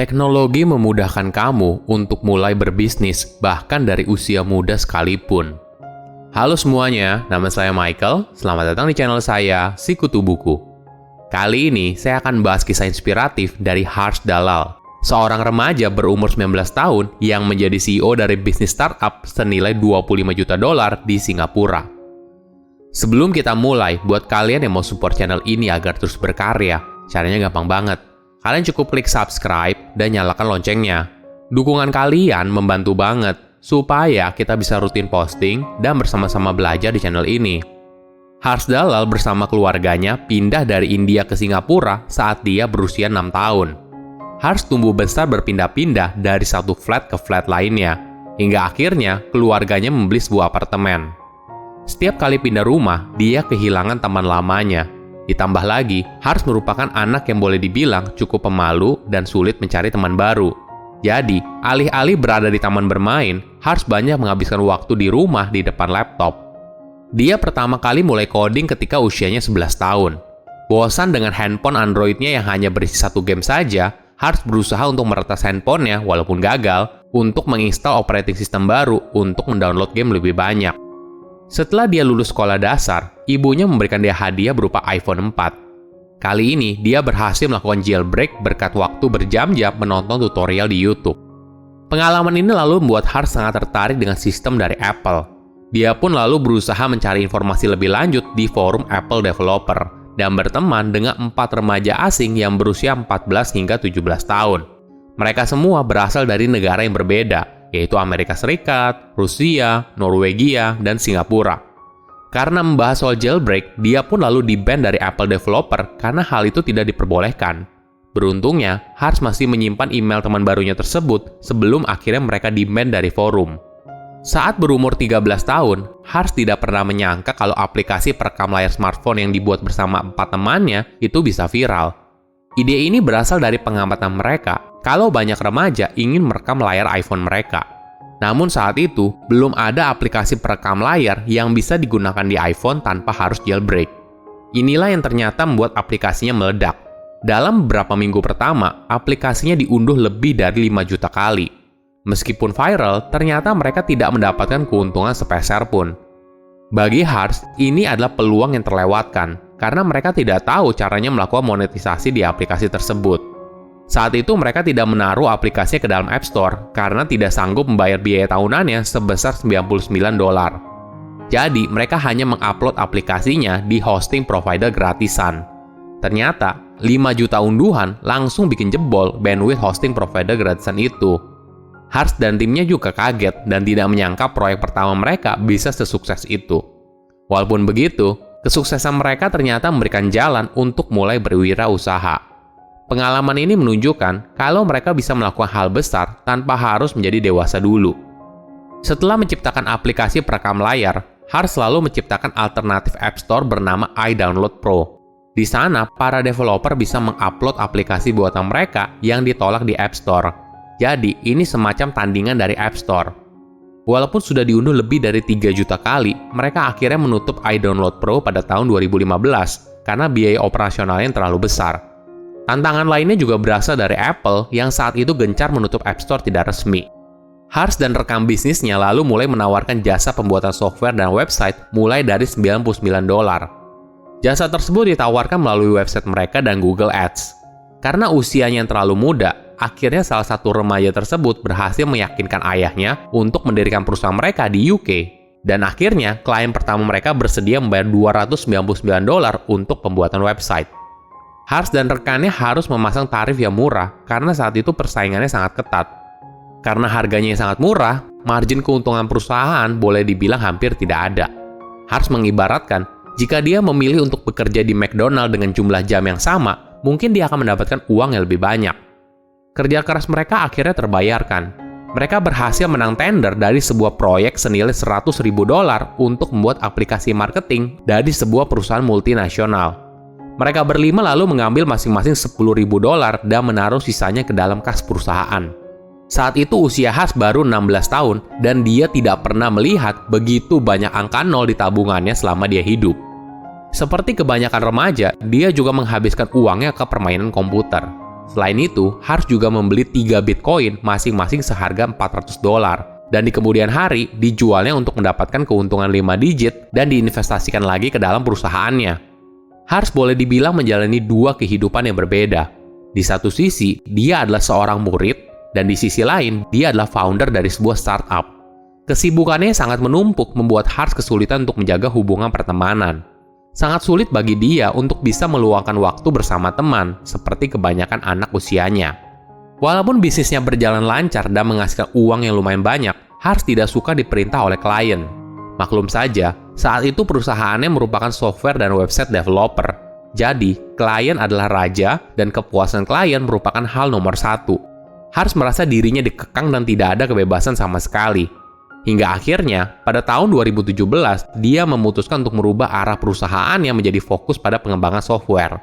Teknologi memudahkan kamu untuk mulai berbisnis, bahkan dari usia muda sekalipun. Halo semuanya, nama saya Michael. Selamat datang di channel saya, Sikutu Buku. Kali ini, saya akan bahas kisah inspiratif dari Harsh Dalal, seorang remaja berumur 19 tahun yang menjadi CEO dari bisnis startup senilai $25 juta di Singapura. Sebelum kita mulai, buat kalian yang mau support channel ini agar terus berkarya, caranya gampang banget. Kalian cukup klik subscribe dan nyalakan loncengnya. Dukungan kalian membantu banget supaya kita bisa rutin posting dan bersama-sama belajar di channel ini. Harsh Dalal bersama keluarganya pindah dari India ke Singapura saat dia berusia 6 tahun. Harsh tumbuh besar berpindah-pindah dari satu flat ke flat lainnya, hingga akhirnya keluarganya membeli sebuah apartemen. Setiap kali pindah rumah, dia kehilangan teman lamanya. Ditambah lagi, Harsh merupakan anak yang boleh dibilang cukup pemalu dan sulit mencari teman baru. Jadi, alih-alih berada di taman bermain, Harsh banyak menghabiskan waktu di rumah di depan laptop. Dia pertama kali mulai coding ketika usianya 11 tahun. Bosan dengan handphone Android-nya yang hanya berisi satu game saja, Harsh berusaha untuk meretas handphonenya walaupun gagal untuk menginstal operating system baru untuk mendownload game lebih banyak. Setelah dia lulus sekolah dasar, ibunya memberikan dia hadiah berupa iPhone 4. Kali ini, dia berhasil melakukan jailbreak berkat waktu berjam-jam menonton tutorial di YouTube. Pengalaman ini lalu membuat Harsh sangat tertarik dengan sistem dari Apple. Dia pun lalu berusaha mencari informasi lebih lanjut di forum Apple Developer dan berteman dengan 4 remaja asing yang berusia 14 hingga 17 tahun. Mereka semua berasal dari negara yang berbeda, yaitu Amerika Serikat, Rusia, Norwegia, dan Singapura. Karena membahas soal jailbreak, dia pun lalu di-ban dari Apple Developer karena hal itu tidak diperbolehkan. Beruntungnya, Harsh masih menyimpan email teman barunya tersebut sebelum akhirnya mereka di-ban dari forum. Saat berumur 13 tahun, Harsh tidak pernah menyangka kalau aplikasi perekam layar smartphone yang dibuat bersama 4 temannya itu bisa viral. Ide ini berasal dari pengamatan mereka kalau banyak remaja ingin merekam layar iPhone mereka. Namun saat itu, belum ada aplikasi perekam layar yang bisa digunakan di iPhone tanpa harus jailbreak. Inilah yang ternyata membuat aplikasinya meledak. Dalam beberapa minggu pertama, aplikasinya diunduh lebih dari 5 juta kali. Meskipun viral, ternyata mereka tidak mendapatkan keuntungan sepeser pun. Bagi Harsh, ini adalah peluang yang terlewatkan, karena mereka tidak tahu caranya melakukan monetisasi di aplikasi tersebut. Saat itu mereka tidak menaruh aplikasinya ke dalam App Store karena tidak sanggup membayar biaya tahunannya sebesar $99. Jadi, mereka hanya mengupload aplikasinya di hosting provider gratisan. Ternyata, 5 juta unduhan langsung bikin jebol bandwidth hosting provider gratisan itu. Harsh dan timnya juga kaget dan tidak menyangka proyek pertama mereka bisa sesukses itu. Walaupun begitu, kesuksesan mereka ternyata memberikan jalan untuk mulai berwirausaha. Pengalaman ini menunjukkan kalau mereka bisa melakukan hal besar tanpa harus menjadi dewasa dulu. Setelah menciptakan aplikasi perekam layar, Harsh selalu menciptakan alternatif App Store bernama iDownload Pro. Di sana, para developer bisa mengupload aplikasi buatan mereka yang ditolak di App Store. Jadi, ini semacam tandingan dari App Store. Walaupun sudah diunduh lebih dari 3 juta kali, mereka akhirnya menutup iDownload Pro pada tahun 2015 karena biaya operasionalnya yang terlalu besar. Tantangan lainnya juga berasal dari Apple yang saat itu gencar menutup App Store tidak resmi. Harsh dan rekan bisnisnya lalu mulai menawarkan jasa pembuatan software dan website mulai dari $99. Jasa tersebut ditawarkan melalui website mereka dan Google Ads. Karena usianya yang terlalu muda, akhirnya salah satu remaja tersebut berhasil meyakinkan ayahnya untuk mendirikan perusahaan mereka di UK. Dan akhirnya, klien pertama mereka bersedia membayar $299 untuk pembuatan website. Harsh dan rekannya harus memasang tarif yang murah karena saat itu persaingannya sangat ketat. Karena harganya yang sangat murah, margin keuntungan perusahaan boleh dibilang hampir tidak ada. Harsh mengibaratkan, jika dia memilih untuk bekerja di McDonald dengan jumlah jam yang sama, mungkin dia akan mendapatkan uang yang lebih banyak. Kerja keras mereka akhirnya terbayarkan. Mereka berhasil menang tender dari sebuah proyek senilai $100.000 untuk membuat aplikasi marketing dari sebuah perusahaan multinasional. Mereka berlima lalu mengambil masing-masing $10.000 dan menaruh sisanya ke dalam kas perusahaan. Saat itu usia Harsh baru 16 tahun dan dia tidak pernah melihat begitu banyak angka nol di tabungannya selama dia hidup. Seperti kebanyakan remaja, dia juga menghabiskan uangnya ke permainan komputer. Selain itu, Hars juga membeli 3 Bitcoin masing-masing seharga $400. Dan di kemudian hari, dijualnya untuk mendapatkan keuntungan 5 digit dan diinvestasikan lagi ke dalam perusahaannya. Hars boleh dibilang menjalani 2 kehidupan yang berbeda. Di satu sisi, dia adalah seorang murid, dan di sisi lain, dia adalah founder dari sebuah startup. Kesibukannya sangat menumpuk membuat Hars kesulitan untuk menjaga hubungan pertemanan. Sangat sulit bagi dia untuk bisa meluangkan waktu bersama teman, seperti kebanyakan anak usianya. Walaupun bisnisnya berjalan lancar dan menghasilkan uang yang lumayan banyak, Hars tidak suka diperintah oleh klien. Maklum saja, saat itu perusahaannya merupakan software dan website developer. Jadi, klien adalah raja dan kepuasan klien merupakan hal nomor 1. Hars merasa dirinya dikekang dan tidak ada kebebasan sama sekali. Hingga akhirnya, pada tahun 2017, dia memutuskan untuk merubah arah perusahaannya menjadi fokus pada pengembangan software.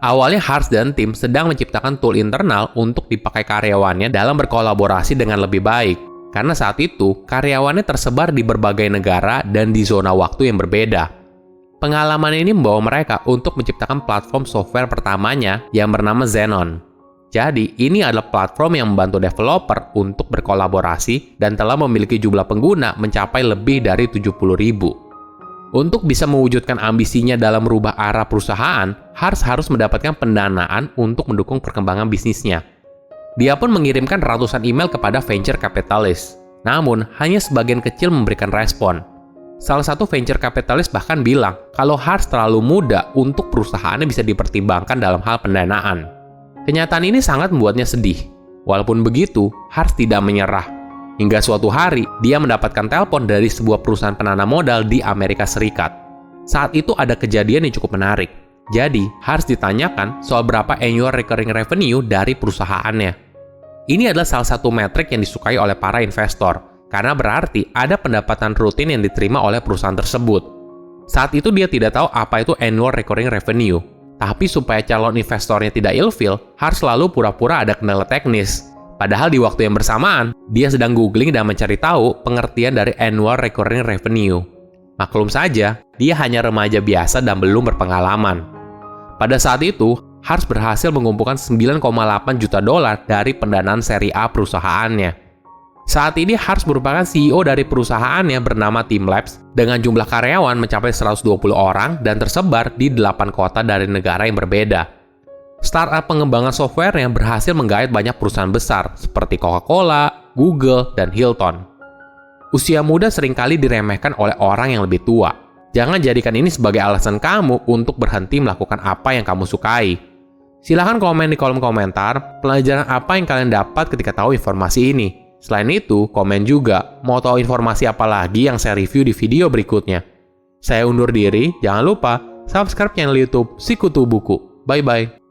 Awalnya Hars dan tim sedang menciptakan tool internal untuk dipakai karyawannya dalam berkolaborasi dengan lebih baik. Karena saat itu, karyawannya tersebar di berbagai negara dan di zona waktu yang berbeda. Pengalaman ini membawa mereka untuk menciptakan platform software pertamanya yang bernama Xenon. Jadi, ini adalah platform yang membantu developer untuk berkolaborasi dan telah memiliki jumlah pengguna mencapai lebih dari 70.000. Untuk bisa mewujudkan ambisinya dalam merubah arah perusahaan, Hars harus mendapatkan pendanaan untuk mendukung perkembangan bisnisnya. Dia pun mengirimkan ratusan email kepada venture capitalist. Namun, hanya sebagian kecil memberikan respon. Salah satu venture capitalist bahkan bilang kalau Hars terlalu muda untuk perusahaannya bisa dipertimbangkan dalam hal pendanaan. Kenyataan ini sangat membuatnya sedih. Walaupun begitu, Hars tidak menyerah. Hingga suatu hari, dia mendapatkan telepon dari sebuah perusahaan penanam modal di Amerika Serikat. Saat itu ada kejadian yang cukup menarik. Jadi, Hars ditanyakan soal berapa annual recurring revenue dari perusahaannya. Ini adalah salah satu metrik yang disukai oleh para investor, karena berarti ada pendapatan rutin yang diterima oleh perusahaan tersebut. Saat itu dia tidak tahu apa itu annual recurring revenue. Tapi supaya calon investornya tidak ilfil, Hars selalu pura-pura ada kendala teknis. Padahal di waktu yang bersamaan, dia sedang googling dan mencari tahu pengertian dari annual recurring revenue. Maklum saja, dia hanya remaja biasa dan belum berpengalaman. Pada saat itu, Hars berhasil mengumpulkan $9,8 juta dari pendanaan seri A perusahaannya. Saat ini Hars merupakan CEO dari perusahaannya bernama Teamlabs dengan jumlah karyawan mencapai 120 orang dan tersebar di 8 kota dari negara yang berbeda. Startup pengembangan software yang berhasil menggait banyak perusahaan besar seperti Coca-Cola, Google, dan Hilton. Usia muda seringkali diremehkan oleh orang yang lebih tua. Jangan jadikan ini sebagai alasan kamu untuk berhenti melakukan apa yang kamu sukai. Silahkan komen di kolom komentar pelajaran apa yang kalian dapat ketika tahu informasi ini. Selain itu, komen juga mau tahu informasi apa lagi yang saya review di video berikutnya. Saya undur diri, jangan lupa subscribe channel YouTube Sikutu Buku. Bye-bye.